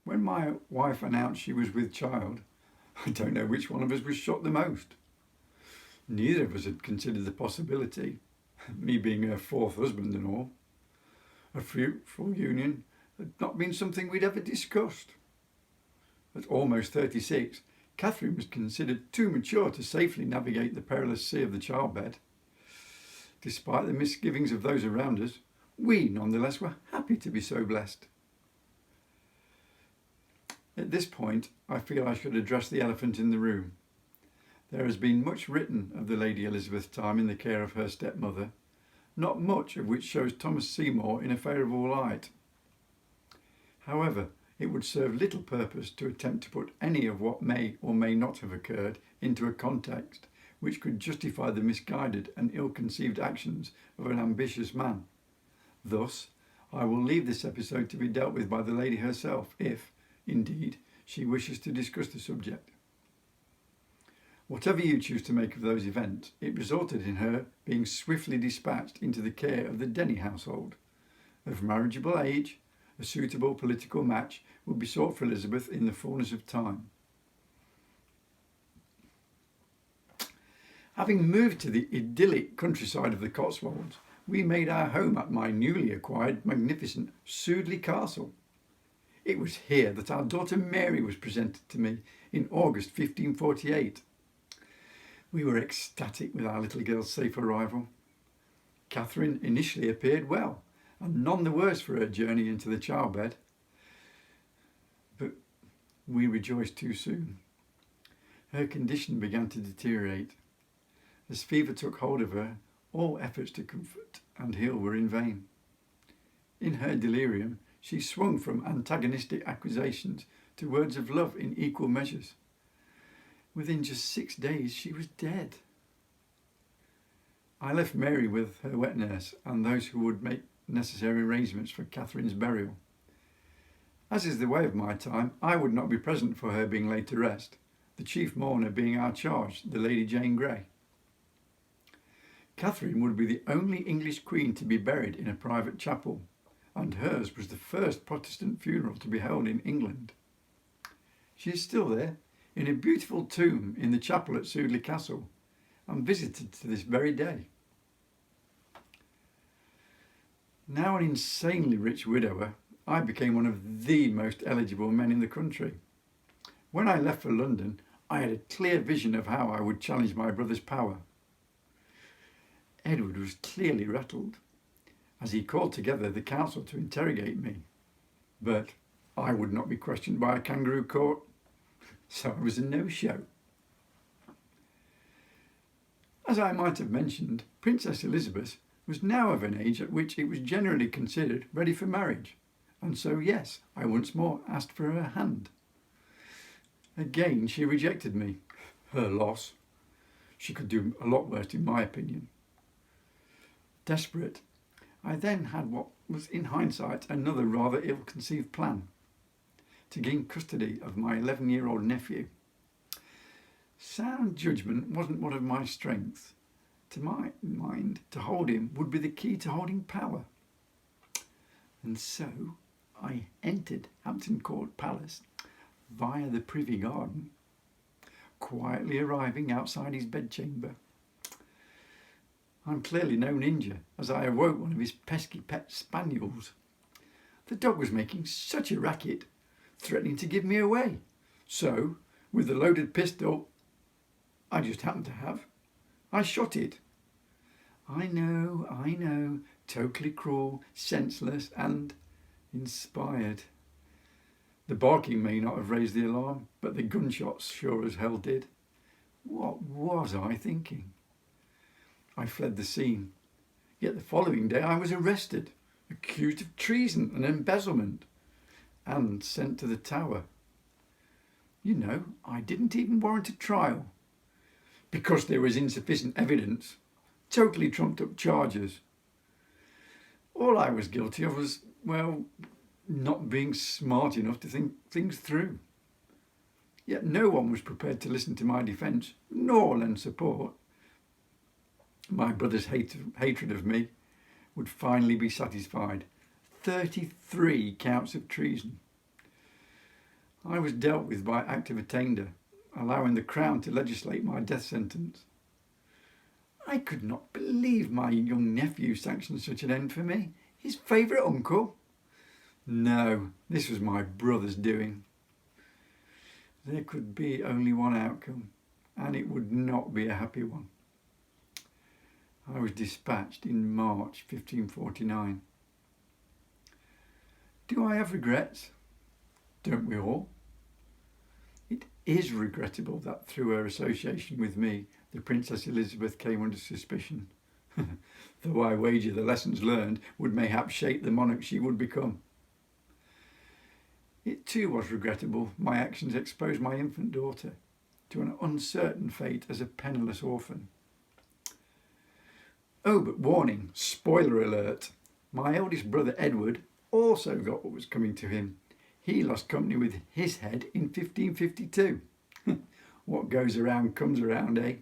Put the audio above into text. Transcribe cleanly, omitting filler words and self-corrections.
When my wife announced she was with child, I don't know which one of us was shocked the most. Neither of us had considered the possibility, me being her fourth husband and all. A fruitful union had not been something we'd ever discussed. At almost 36, Catherine was considered too mature to safely navigate the perilous sea of the childbed. Despite the misgivings of those around us, we nonetheless were happy to be so blessed. At this point, I feel I should address the elephant in the room. There has been much written of the Lady Elizabeth's time in the care of her stepmother, not much of which shows Thomas Seymour in a favourable light. However, it would serve little purpose to attempt to put any of what may or may not have occurred into a context which could justify the misguided and ill-conceived actions of an ambitious man. Thus, I will leave this episode to be dealt with by the lady herself, if, indeed, she wishes to discuss the subject. Whatever you choose to make of those events, it resulted in her being swiftly dispatched into the care of the Denny household. Of marriageable age, a suitable political match would be sought for Elizabeth in the fullness of time. Having moved to the idyllic countryside of the Cotswolds, we made our home at my newly acquired magnificent Sudeley Castle. It was here that our daughter Mary was presented to me in August 1548. We were ecstatic with our little girl's safe arrival. Catherine initially appeared well, and none the worse for her journey into the childbed. But we rejoiced too soon. Her condition began to deteriorate. As fever took hold of her, all efforts to comfort and heal were in vain. In her delirium, she swung from antagonistic accusations to words of love in equal measures. Within just 6 days, she was dead. I left Mary with her wet nurse and those who would make necessary arrangements for Catherine's burial. As is the way of my time, I would not be present for her being laid to rest, the chief mourner being our charge, the Lady Jane Grey. Catherine would be the only English queen to be buried in a private chapel, and hers was the first Protestant funeral to be held in England. She is still there, in a beautiful tomb in the chapel at Sudeley Castle, and visited to this very day. Now an insanely rich widower, I became one of the most eligible men in the country. When I left for London, I had a clear vision of how I would challenge my brother's power. Edward was clearly rattled, as he called together the council to interrogate me. But I would not be questioned by a kangaroo court, so I was a no-show. As I might have mentioned, Princess Elizabeth was now of an age at which it was generally considered ready for marriage, and so yes, I once more asked for her hand. Again, she rejected me. Her loss. She could do a lot worse in my opinion. Desperate, I then had what was in hindsight another rather ill-conceived plan: to gain custody of my 11-year-old nephew. Sound judgement wasn't one of my strengths. To my mind, to hold him would be the key to holding power. And so I entered Hampton Court Palace via the Privy Garden, quietly arriving outside his bedchamber. I'm clearly no ninja, as I awoke one of his pesky pet spaniels. The dog was making such a racket, threatening to give me away. So, with the loaded pistol I just happened to have, I shot it. I know, totally cruel, senseless and inspired. The barking may not have raised the alarm, but the gunshots sure as hell did. What was I thinking? I fled the scene, yet the following day I was arrested, accused of treason and embezzlement, and sent to the Tower. You know, I didn't even warrant a trial, because there was insufficient evidence, totally trumped up charges. All I was guilty of was, well, not being smart enough to think things through. Yet no one was prepared to listen to my defence, nor lend support. My brother's hatred of me would finally be satisfied. 33 counts of treason. I was dealt with by Act of Attainder, allowing the Crown to legislate my death sentence. I could not believe my young nephew sanctioned such an end for me, his favourite uncle. No, this was my brother's doing. There could be only one outcome, and it would not be a happy one. I was dispatched in March 1549. Do I have regrets? Don't we all? It is regrettable that through her association with me, the Princess Elizabeth came under suspicion, though I wager the lessons learned would mayhap shape the monarch she would become. It too was regrettable my actions exposed my infant daughter to an uncertain fate as a penniless orphan. Oh, but warning, spoiler alert, my eldest brother Edward also got what was coming to him. He lost company with his head in 1552. What goes around comes around, eh?